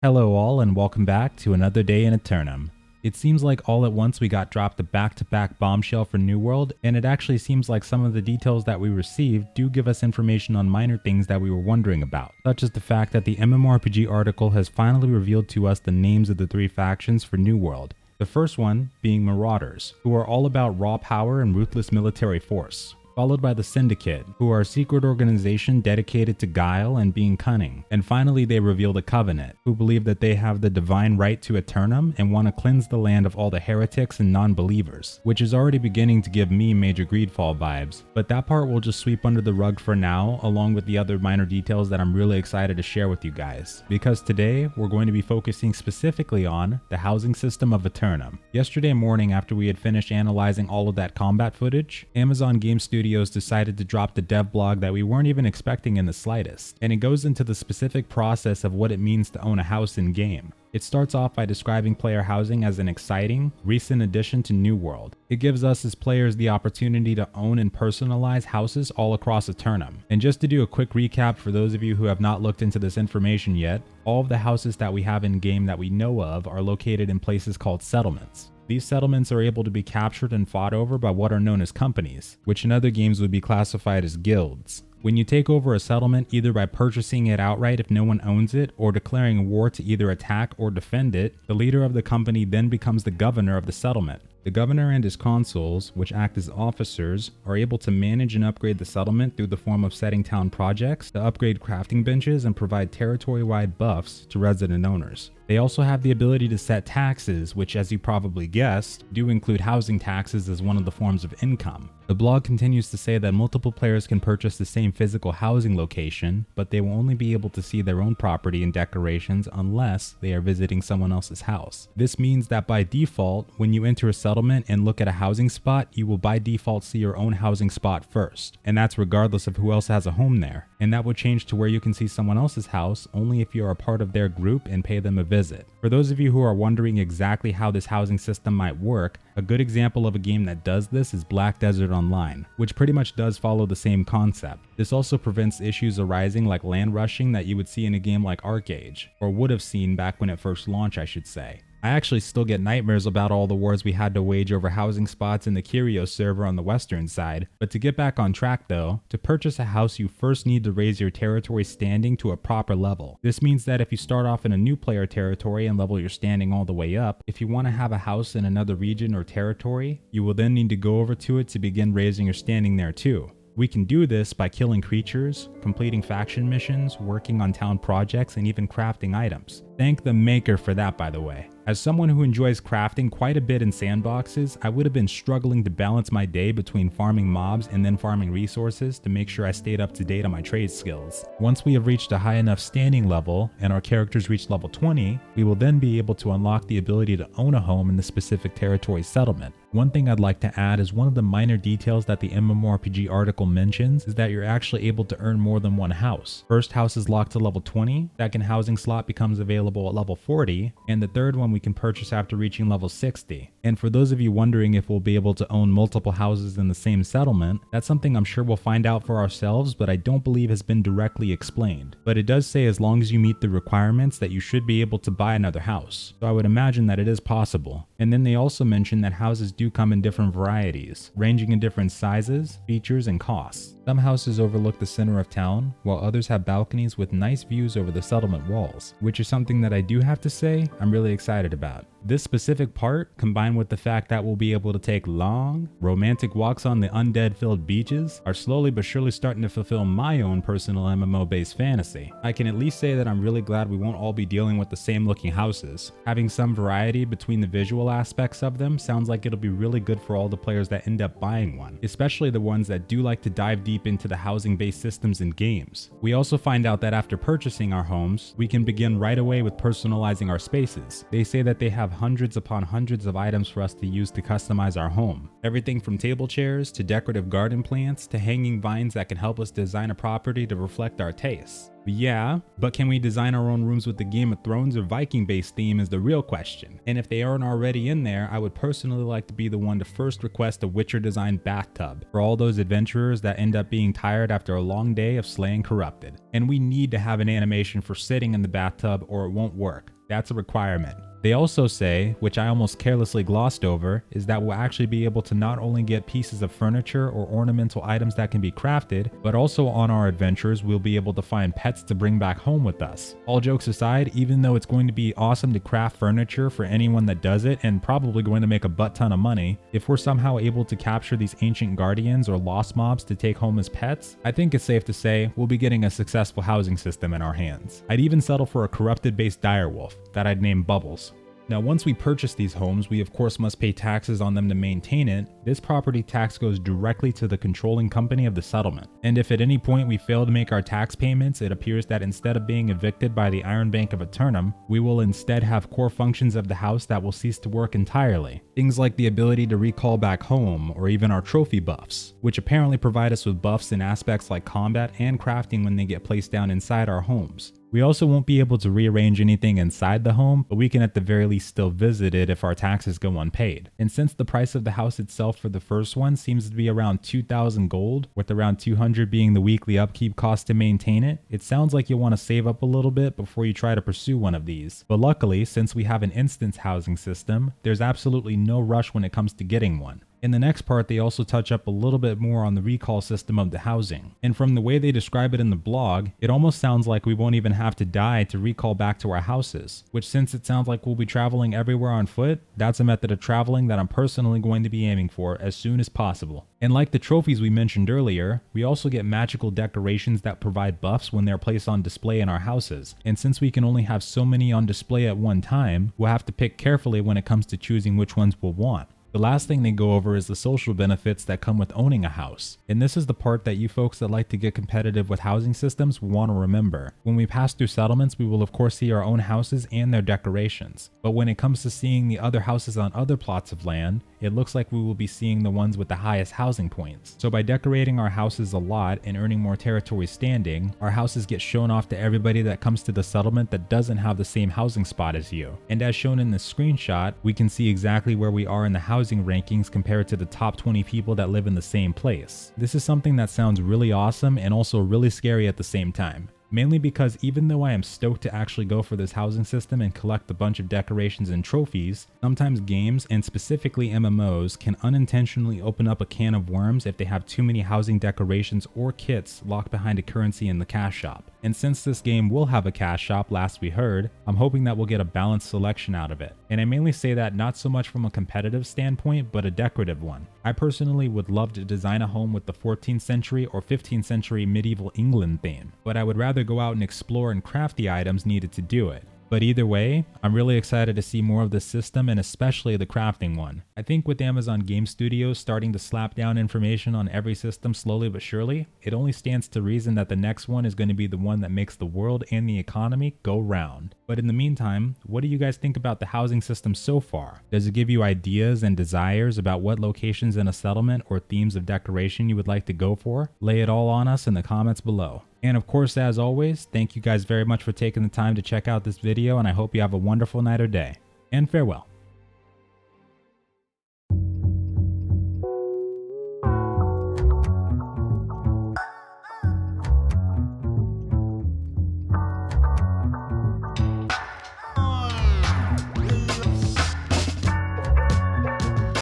Hello all and welcome back to another day in Eternum. It seems like all at once we got dropped a back-to-back bombshell for New World, and it actually seems like some of the details that we received do give us information on minor things that we were wondering about, such as the fact that the MMORPG article has finally revealed to us the names of the three factions for New World. The first one being Marauders, who are all about raw power and ruthless military force, followed by the Syndicate, who are a secret organization dedicated to guile and being cunning. And finally they reveal the Covenant, who believe that they have the divine right to Eternum and want to cleanse the land of all the heretics and non-believers, which is already beginning to give me major Greedfall vibes. But that part we'll just sweep under the rug for now, along with the other minor details that I'm really excited to share with you guys. Because today we're going to be focusing specifically on the housing system of Eternum. Yesterday morning, after we had finished analyzing all of that combat footage, Amazon Game Studios decided to drop the dev blog that we weren't even expecting in the slightest, and it goes into the specific process of what it means to own a house in game. It starts off by describing player housing as an exciting, recent addition to New World. It gives us as players the opportunity to own and personalize houses all across Eternum. And just to do a quick recap for those of you who have not looked into this information yet, all of the houses that we have in game that we know of are located in places called settlements. These settlements are able to be captured and fought over by what are known as companies, which in other games would be classified as guilds. When you take over a settlement either by purchasing it outright if no one owns it, or declaring war to either attack or defend it, the leader of the company then becomes the governor of the settlement. The governor and his consuls, which act as officers, are able to manage and upgrade the settlement through the form of setting town projects to upgrade crafting benches and provide territory-wide buffs to resident owners. They also have the ability to set taxes, which, as you probably guessed, do include housing taxes as one of the forms of income. The blog continues to say that multiple players can purchase the same physical housing location, but they will only be able to see their own property and decorations unless they are visiting someone else's house. This means that by default, when you enter a settlement and look at a housing spot, you will by default see your own housing spot first, and that's regardless of who else has a home there. And that will change to where you can see someone else's house only if you are a part of their group and pay them a visit. For those of you who are wondering exactly how this housing system might work, a good example of a game that does this is Black Desert Online, which pretty much does follow the same concept. This also prevents issues arising like land rushing that you would see in a game like ArcAge, or would have seen back when it first launched, I should say. I actually still get nightmares about all the wars we had to wage over housing spots in the Kyrios server on the western side. But to get back on track though, to purchase a house you first need to raise your territory standing to a proper level. This means that if you start off in a new player territory and level your standing all the way up, if you want to have a house in another region or territory, you will then need to go over to it to begin raising your standing there too. We can do this by killing creatures, completing faction missions, working on town projects, and even crafting items. Thank the maker for that, by the way. As someone who enjoys crafting quite a bit in sandboxes, I would have been struggling to balance my day between farming mobs and then farming resources to make sure I stayed up to date on my trade skills. Once we have reached a high enough standing level and our characters reach level 20, we will then be able to unlock the ability to own a home in the specific territory settlement. One thing I'd like to add is one of the minor details that the MMORPG article mentions is that you're actually able to earn more than one house. First house is locked to level 20, second housing slot becomes available at level 40, and the third one we can purchase after reaching level 60. And for those of you wondering if we'll be able to own multiple houses in the same settlement, that's something I'm sure we'll find out for ourselves, but I don't believe has been directly explained. But it does say as long as you meet the requirements that you should be able to buy another house. So I would imagine that it is possible. And then they also mention that houses do come in different varieties, ranging in different sizes, features, and costs. Some houses overlook the center of town, while others have balconies with nice views over the settlement walls, which is something that I do have to say I'm really excited about. This specific part, combined with the fact that we'll be able to take long, romantic walks on the undead-filled beaches, are slowly but surely starting to fulfill my own personal MMO-based fantasy. I can at least say that I'm really glad we won't all be dealing with the same looking houses. Having some variety between the visual aspects of them sounds like it'll be really good for all the players that end up buying one, especially the ones that do like to dive deep into the housing-based systems in games. We also find out that after purchasing our homes, we can begin right away with personalizing our spaces. They say that they have hundreds upon hundreds of items for us to use to customize our home. Everything from table chairs to decorative garden plants to hanging vines that can help us design a property to reflect our tastes. Yeah, but can we design our own rooms with the Game of Thrones or Viking-based theme is the real question. And if they aren't already in there, I would personally like to be the one to first request a Witcher-designed bathtub for all those adventurers that end up being tired after a long day of slaying corrupted. And we need to have an animation for sitting in the bathtub or it won't work. That's a requirement. They also say, which I almost carelessly glossed over, is that we'll actually be able to not only get pieces of furniture or ornamental items that can be crafted, but also on our adventures we'll be able to find pets to bring back home with us. All jokes aside, even though it's going to be awesome to craft furniture for anyone that does it and probably going to make a butt ton of money, if we're somehow able to capture these ancient guardians or lost mobs to take home as pets, I think it's safe to say we'll be getting a successful housing system in our hands. I'd even settle for a corrupted based direwolf that I'd name Bubbles. Now, once we purchase these homes, we of course must pay taxes on them to maintain it. This property tax goes directly to the controlling company of the settlement. And if at any point we fail to make our tax payments, it appears that instead of being evicted by the Iron Bank of Eternum, we will instead have core functions of the house that will cease to work entirely. Things like the ability to recall back home, or even our trophy buffs, which apparently provide us with buffs in aspects like combat and crafting when they get placed down inside our homes. We also won't be able to rearrange anything inside the home, but we can at the very least still visit it if our taxes go unpaid. And since the price of the house itself for the first one seems to be around 2,000 gold, with around 200 being the weekly upkeep cost to maintain it, it sounds like you'll want to save up a little bit before you try to pursue one of these. But luckily, since we have an instance housing system, there's absolutely no rush when it comes to getting one. In the next part, they also touch up a little bit more on the recall system of the housing. And from the way they describe it in the blog, it almost sounds like we won't even have to die to recall back to our houses, which since it sounds like we'll be traveling everywhere on foot, that's a method of traveling that I'm personally going to be aiming for as soon as possible. And like the trophies we mentioned earlier, we also get magical decorations that provide buffs when they're placed on display in our houses. And since we can only have so many on display at one time, we'll have to pick carefully when it comes to choosing which ones we'll want. The last thing they go over is the social benefits that come with owning a house. And this is the part that you folks that like to get competitive with housing systems will want to remember. When we pass through settlements, we will of course see our own houses and their decorations. But when it comes to seeing the other houses on other plots of land, it looks like we will be seeing the ones with the highest housing points. So by decorating our houses a lot and earning more territory standing, our houses get shown off to everybody that comes to the settlement that doesn't have the same housing spot as you. And as shown in this screenshot, we can see exactly where we are in the housing rankings compared to the top 20 people that live in the same place. This is something that sounds really awesome and also really scary at the same time. Mainly because even though I am stoked to actually go for this housing system and collect a bunch of decorations and trophies, sometimes games, and specifically MMOs, can unintentionally open up a can of worms if they have too many housing decorations or kits locked behind a currency in the cash shop. And since this game will have a cash shop last we heard, I'm hoping that we'll get a balanced selection out of it. And I mainly say that not so much from a competitive standpoint, but a decorative one. I personally would love to design a home with the 14th century or 15th century medieval England theme, but I would rather go out and explore and craft the items needed to do it. But either way, I'm really excited to see more of this system and especially the crafting one. I think with Amazon Game Studios starting to slap down information on every system slowly but surely, it only stands to reason that the next one is going to be the one that makes the world and the economy go round. But in the meantime, what do you guys think about the housing system so far? Does it give you ideas and desires about what locations in a settlement or themes of decoration you would like to go for? Lay it all on us in the comments below. And of course, as always, thank you guys very much for taking the time to check out this video, and I hope you have a wonderful night or day. And farewell.